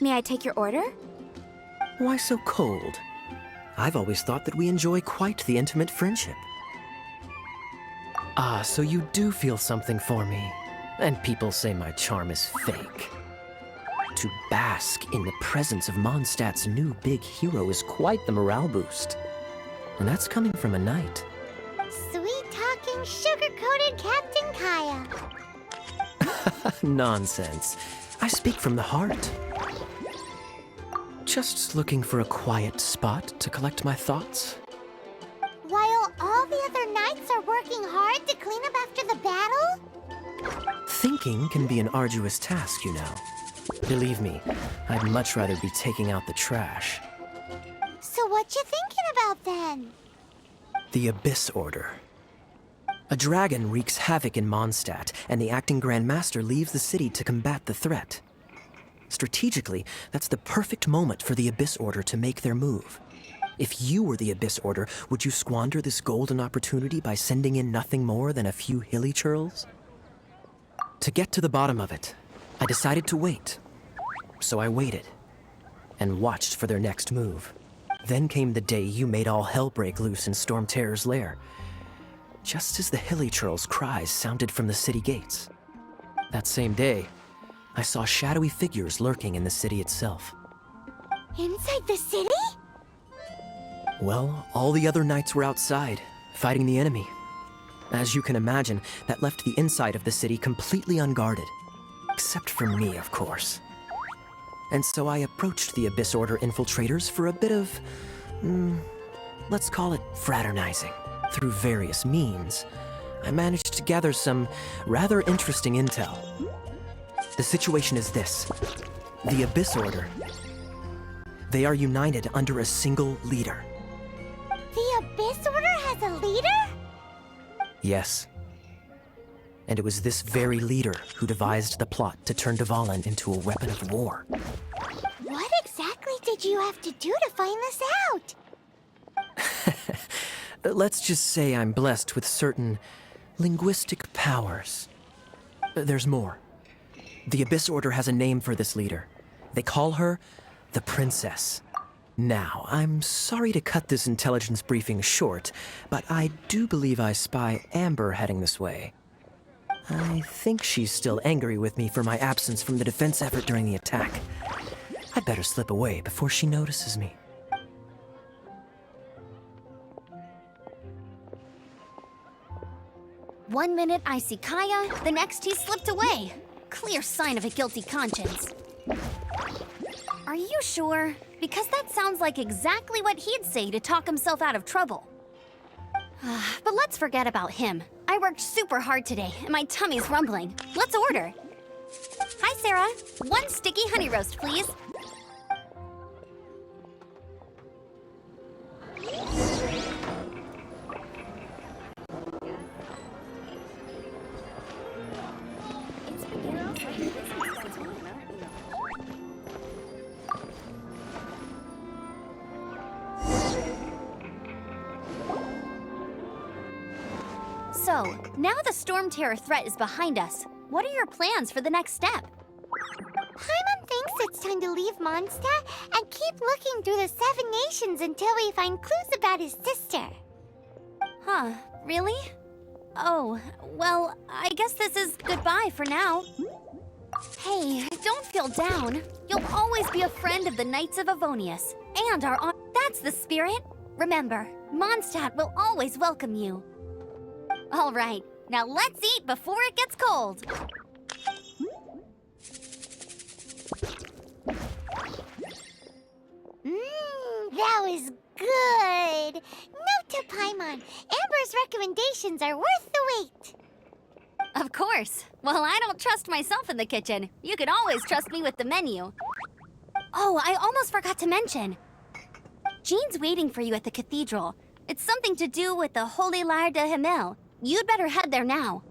May I take your order? Why so cold? I've always thought that we enjoy quite the intimate friendship. Ah, so you do feel something for me. And people say my charm is fake. To bask in the presence of Mondstadt's new big hero is quite the morale boost. And that's coming from a knight. Sweet-talking, sugar-coated Captain Kaya. Nonsense. I speak from the heart. Just looking for a quiet spot to collect my thoughts. While all the other knights are working hard to clean up after the battle? Thinking can be an arduous task, you know. Believe me, I'd much rather be taking out the trash. So what you thinking about then? The Abyss Order. A dragon wreaks havoc in Mondstadt, and the acting Grand Master leaves the city to combat the threat. Strategically, that's the perfect moment for the Abyss Order to make their move. If you were the Abyss Order, would you squander this golden opportunity by sending in nothing more than a few hilly churls? To get to the bottom of it, I decided to wait. So I waited, and watched for their next move. Then came the day you made all hell break loose in Storm Terror's lair, just as the hilly churls' cries sounded from the city gates. That same day, I saw shadowy figures lurking in the city itself. Inside the city? Well, all the other knights were outside, fighting the enemy. As you can imagine, that left the inside of the city completely unguarded. Except for me, of course. And so I approached the Abyss Order infiltrators for a bit of, let's call it fraternizing. Through various means, I managed to gather some rather interesting intel. The situation is this. The Abyss Order. They are united under a single leader. The Abyss Order has a leader? Yes. And it was this very leader who devised the plot to turn Dvalin into a weapon of war. What exactly did you have to do to find this out? Let's just say I'm blessed with certain linguistic powers. There's more. The Abyss Order has a name for this leader. They call her the Princess. Now, I'm sorry to cut this intelligence briefing short, but I do believe I spy Amber heading this way. I think she's still angry with me for my absence from the defense effort during the attack. I'd better slip away before she notices me. One minute I see Kaya, the next he slipped away. Clear sign of a guilty conscience. Are you sure? Because that sounds like exactly what he'd say to talk himself out of trouble. But let's forget about him. I worked super hard today, and my tummy's rumbling. Let's order. Hi, Sarah. One sticky honey roast, please. So, now the Storm Terror threat is behind us. What are your plans for the next step? Paimon thinks it's time to leave Mondstadt and keep looking through the 7 nations until we find clues about his sister. Huh, really? Oh, well, I guess this is goodbye for now. Hey, don't feel down. You'll always be a friend of the Knights of Avonius, and our That's the spirit. Remember, Mondstadt will always welcome you. All right, now let's eat before it gets cold. That was good. Note to Paimon, Amber's recommendations are worth the wait. Of course. Well, I don't trust myself in the kitchen. You can always trust me with the menu. Oh, I almost forgot to mention. Jean's waiting for you at the cathedral. It's something to do with the Holy Lyre de Himmel. You'd better head there now.